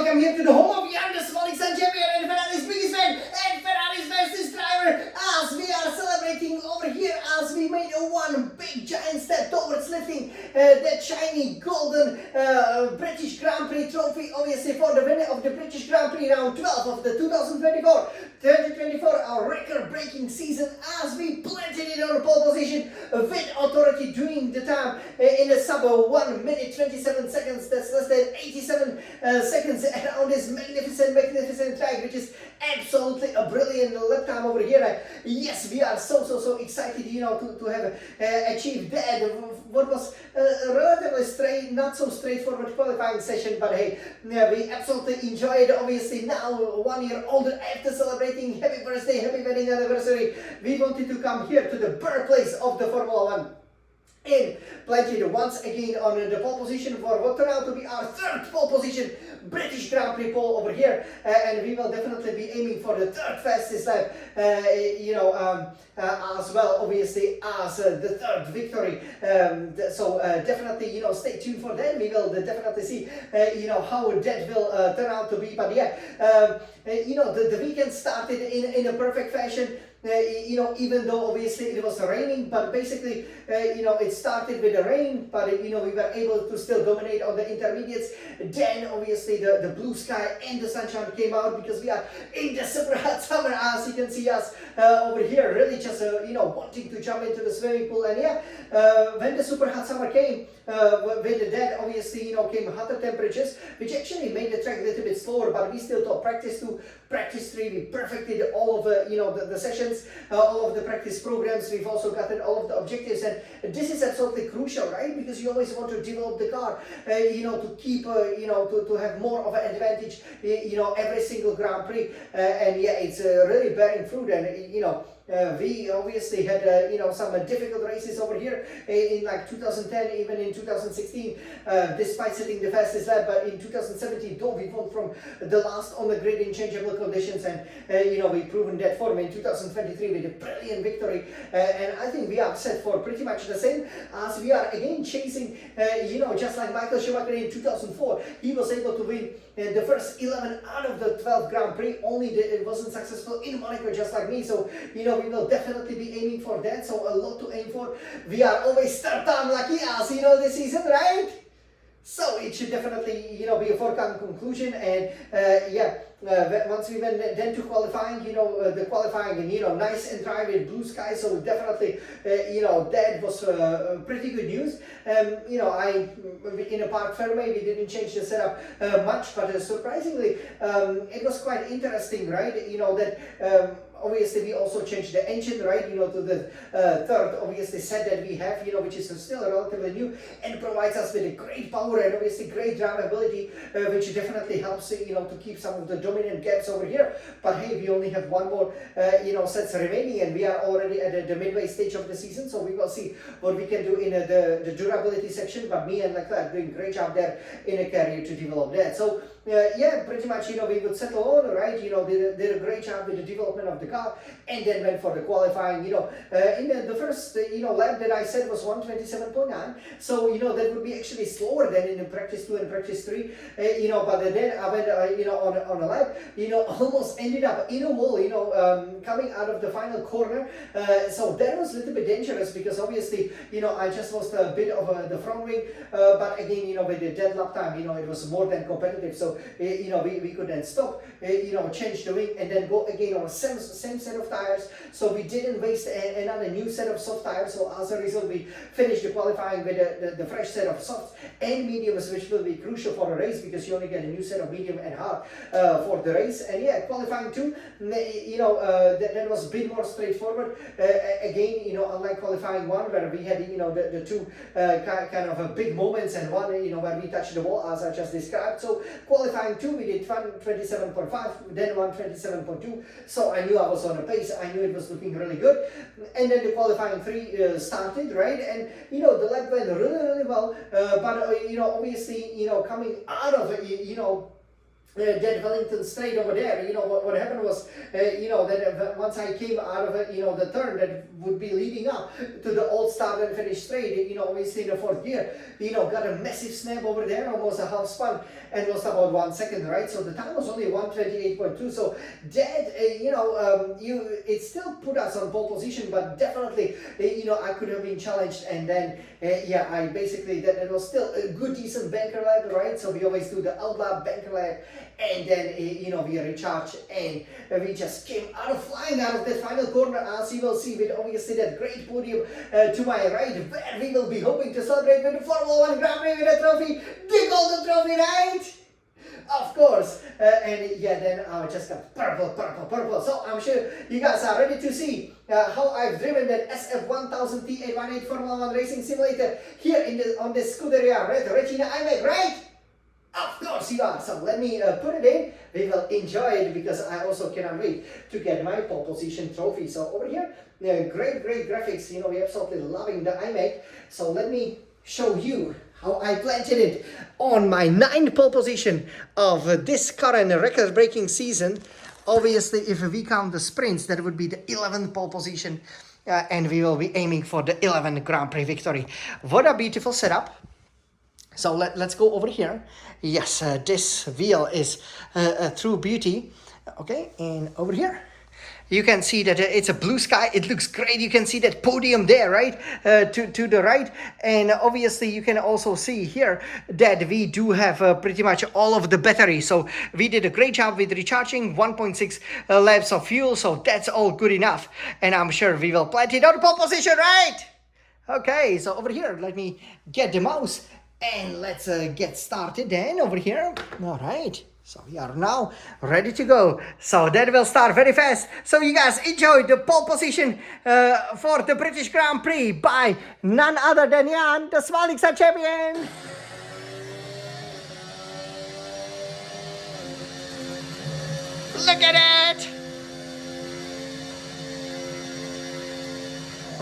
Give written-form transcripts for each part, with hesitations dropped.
welcome here to the home of Jan, the Small champion and Ferrari's biggest fan and Ferrari's fastest driver, as we are celebrating over here as we made one big giant step towards lifting that shiny golden British Grand Prix trophy, obviously for the winner of the British Grand Prix round 12 of the 2024 our record-breaking season, as we planted it on pole position with authority during the time in the sub 1 minute 27 seconds. That's less than 87 seconds around this magnificent track, which is absolutely a brilliant lap time over here. Yes, we are so excited, you know, to have achieved that. What was a relatively not so straightforward qualifying session, but hey, yeah, we absolutely enjoyed. Obviously now 1 year older, after celebrating happy birthday, happy wedding anniversary, we wanted to come here to the birthplace of the Formula 1 and planted once again on the pole position for what turned out to be our third pole position British Grand Prix pole over here, and we will definitely be aiming for the third fastest lap, as well, obviously, as the third victory. So definitely, you know, stay tuned for that. We will definitely see, how that will turn out to be. But yeah, the weekend started in a perfect fashion. Even though obviously it was raining, but basically, it started with the rain, but we were able to still dominate on the intermediates. Then obviously the blue sky and the sunshine came out, because we are in the super hot summer, as you can see us over here, really just wanting to jump into the swimming pool. And yeah, when the super hot summer came, with that obviously came hotter temperatures, which actually made the track a little bit slower. But we still thought practice 2, practice 3, we perfected all of the sessions, all of the practice programs. We've also gotten all of the objectives, and this is absolutely crucial, right? Because you always want to develop the car, to keep, to have more of an advantage, every single Grand Prix, and yeah, it's really bearing fruit. And we obviously had some difficult races over here in like 2010, even in 2016, despite setting the fastest lap. But in 2017, though we won from the last on the grid in changeable conditions, and we've proven that form in 2023 with a brilliant victory. And I think we are set for pretty much the same, as we are again chasing, just like Michael Schumacher in 2004. He was able to win the first 11 out of the 12 Grand Prix, only it wasn't successful in Monaco, just like me. So we will definitely be aiming for that, so a lot to aim for. We are always third time lucky, as this season, right? So it should definitely be a foregone conclusion. And once we went then to qualifying, the qualifying, and nice and dry with blue sky, so definitely that was pretty good news. In a park Ferrari, we didn't change the setup much, but surprisingly it was quite interesting, right? That obviously we also changed the engine, right, to the third obviously set that we have, which is still relatively new and provides us with a great power and obviously great drivability, which definitely helps to keep some of the dominant gaps over here. But hey, we only have one more sets remaining, and we are already at the midway stage of the season, so we will see what we can do in the durability section. But me and Leclerc doing a great job there in a career to develop that. So yeah, pretty much we would settle on, right, did a great job with the development of the car, and then went for the qualifying. In the first lap that I said was 127.9, so that would be actually slower than in the practice 2 and practice 3, but then I went on a lap, almost ended up in a wall, coming out of the final corner. So that was a little bit dangerous, because obviously I just lost a bit of the front wing, but again with the dead lap time, it was more than competitive. So we could then stop, change the wing, and then go again on the same set of tires. So we didn't waste another new set of soft tires. So as a result, we finished the qualifying with the fresh set of softs and mediums, which will be crucial for a race, because you only get a new set of medium and hard for the race. And yeah, qualifying 2, that was a bit more straightforward. Again, unlike qualifying 1, where we had the two kind of big moments, and one where we touched the wall, as I just described. So qualifying 2, we did 127.5, then 127.2. So I knew I was on a pace. I knew it was looking really good. And then the qualifying 3 started, right? And the lap went really well. But obviously, coming out of it, that Wellington straight over there. What happened was, that once I came out of it, the turn that would be leading up to the old start and finish straight, obviously in the fourth gear, got a massive snap over there, almost a half spun, and lost about 1 second, right? So the time was only 1:28.2. So that, it still put us on pole position, but definitely, I could have been challenged, and then, I basically, that was still a good, decent banker lap, right? So we always do the out lap, banker lap, and then we recharge, and we just came flying out of that final corner, as you will see, with obviously that great podium to my right, where we will be hoping to celebrate with the Formula 1 Grand Prix with a trophy, the golden trophy, right? Of course, then I just got purple. So I'm sure you guys are ready to see how I've driven that SF1000 T818 Formula 1 Racing Simulator here on this Scuderia Red Regina iMac, right? Of course you are. So let me put it in. We will enjoy it, because I also cannot wait to get my pole position trophy. So over here, great graphics. We're absolutely loving the iMac. So let me show you how I planted it on my 9th pole position of this current record-breaking season. Obviously, if we count the sprints, that would be the 11th pole position, and we will be aiming for the 11th Grand Prix victory. What a beautiful setup. So let's go over here. Yes, this wheel is a true beauty. Okay, and over here, you can see that it's a blue sky. It looks great. You can see that podium there, right? To the right. And obviously, you can also see here that we do have pretty much all of the battery. So we did a great job with recharging, 1.6 laps of fuel. So that's all good enough. And I'm sure we will plant it on pole position, right? Okay, so over here, let me get the mouse. And let's get started then over here. All right. So we are now ready to go. So that will start very fast. So you guys enjoy the pole position for the British Grand Prix by none other than Jan, the Svalixar champion. Look at it.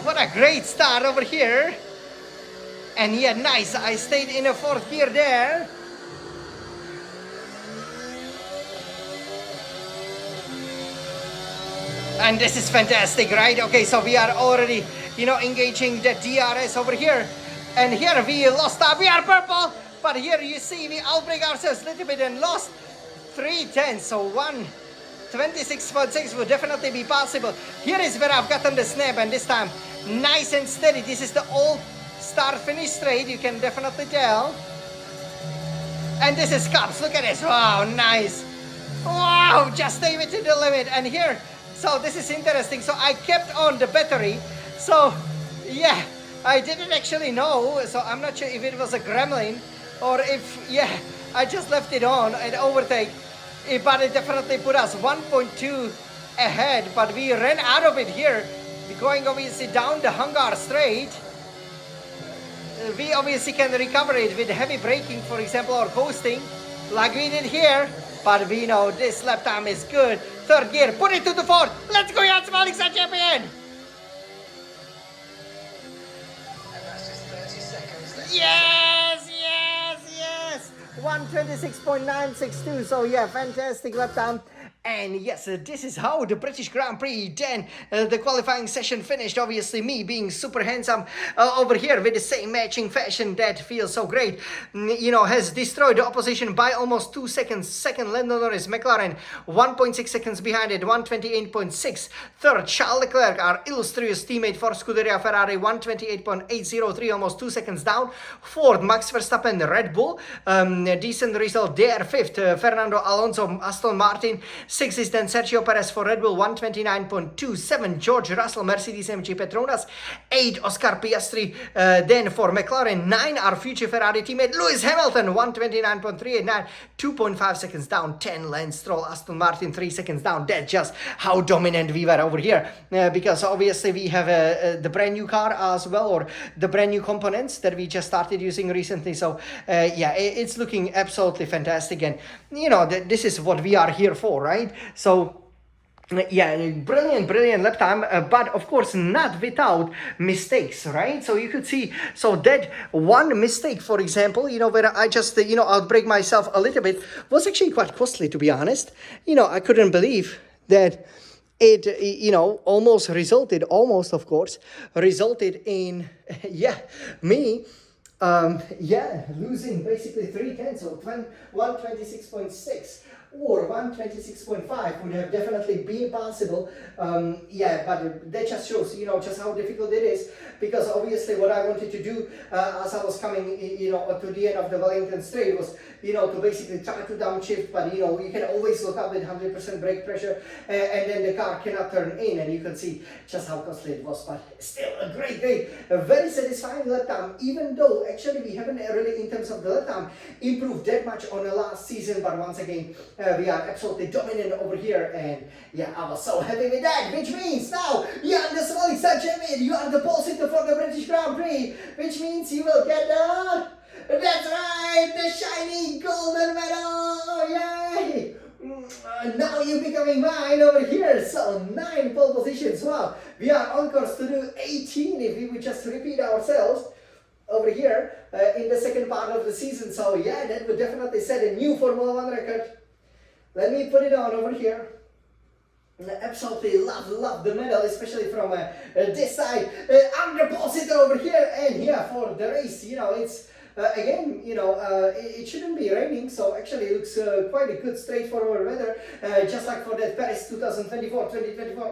What a great start over here. And yeah, nice. I stayed in a fourth gear there. And this is fantastic, right? Okay, so we are already, engaging the DRS over here. And here we lost up. We are purple. But here you see we outbrake ourselves a little bit and lost 3/10. So 1:26.6 would definitely be possible. Here is where I've gotten the snap, and this time nice and steady. This is the old start finish straight, you can definitely tell. And this is cups. Look at this. Wow, nice. Wow, just stay within the limit. And here, so this is interesting. So I kept on the battery. So yeah, I didn't actually know. So I'm not sure if it was a gremlin or if, I just left it on and overtake. But it definitely put us 1.2 ahead. But we ran out of it here. We're going obviously down the hangar straight. We obviously can recover it with heavy braking, for example, or coasting, like we did here. But we know this lap time is good. Third gear, put it to the fourth. Let's go, Jan Svalixar champion! And that's just 30 seconds. Yes! 1:26.962. So yeah, fantastic lap time. And yes, this is how the British Grand Prix, then the qualifying session finished. Obviously, me being super handsome over here with the same matching fashion that feels so great, has destroyed the opposition by almost 2 seconds. Second, Lando Norris, McLaren, 1.6 seconds behind it, 1:28.6. Third, Charles Leclerc, our illustrious teammate for Scuderia Ferrari, 1:28.803, almost 2 seconds down. Fourth, Max Verstappen, Red Bull, decent result there. Fifth, Fernando Alonso, Aston Martin. Sixth is then Sergio Perez for Red Bull, 1:29.27. George Russell, Mercedes AMG Petronas. 8, Oscar Piastri. Then for McLaren, 9, our future Ferrari teammate Lewis Hamilton, 1:29.389. 2.5 seconds down. 10, Lance Stroll, Aston Martin, 3 seconds down. That's just how dominant we were over here. Because obviously we have the brand new car as well, or the brand new components that we just started using recently. So it's looking absolutely fantastic. And this is what we are here for, right? So Yeah, brilliant lap time, but of course not without mistakes, right? So you could see, so that one mistake, for example, where I just, outbreak myself a little bit, was actually quite costly, to be honest. I couldn't believe that it, almost, of course, resulted in, yeah, me losing basically 3 tenths, so 126.6 or 126.5 would have definitely been possible. But that just shows, just how difficult it is, because obviously what I wanted to do as I was coming, to the end of the Wellington straight was, to basically try to downshift, but you can always look up with 100% brake pressure, and then the car cannot turn in, and you can see just how costly it was. But still a great, a very satisfying lap time, even though actually we haven't really, in terms of the lap time, improved that much on the last season. But once again, we are absolutely dominant over here, and yeah, I was so happy with that, which means now you are the Small champion, you are the pole sitter for the British Grand Prix, which means you will get the, that's right, the shiny golden medal, yay! Now you're becoming mine over here, so 9 pole positions. Wow, we are on course to do 18 if we would just repeat ourselves over here in the second part of the season. So yeah, that would definitely set a new Formula 1 record. Let me put it on over here. I absolutely love the medal, especially from this side. I'm the pole sitter over here, and yeah, for the race, it's again, it shouldn't be raining, so actually it looks quite a good straightforward weather, just like for that Paris 2024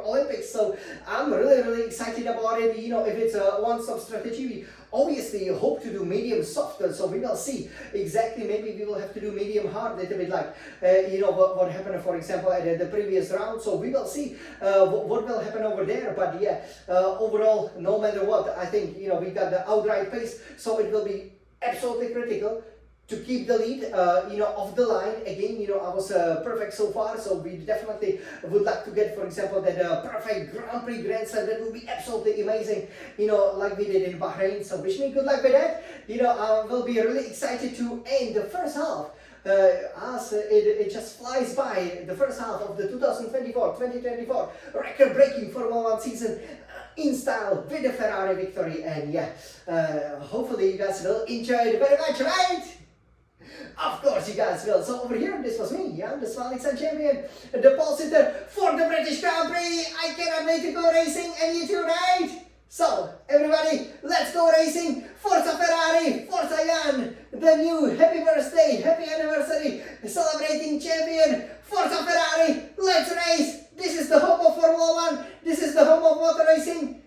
Olympics. So I'm really excited about it. If it's a one-stop strategy, we obviously hope to do medium softer, so we will see exactly. Maybe we will have to do medium hard, a little bit like what happened, for example, at the previous round. So we will see what will happen over there. But yeah, overall, no matter what, I think we got the outright pace, so it will be absolutely critical to keep the lead, off the line. Again, I was perfect so far, so we definitely would like to get, for example, that perfect Grand Prix Grand Slam. That would be absolutely amazing, like we did in Bahrain. So wish me good luck with that. I will be really excited to end the first half. As it just flies by, the first half of the 2024 record-breaking Formula 1 season in style with the Ferrari victory. And yeah, hopefully you guys will enjoy it very much, right? Of course you guys will. So over here, this was me, yeah, the Small champion, the pole sitter for the British Grand Prix. I cannot wait to go racing, and you too, right? So, everybody, let's go racing! Forza Ferrari! Forza Jan! The new happy birthday, happy anniversary, celebrating champion! Forza Ferrari! Let's race! This is the home of Formula 1, this is the home of motor racing,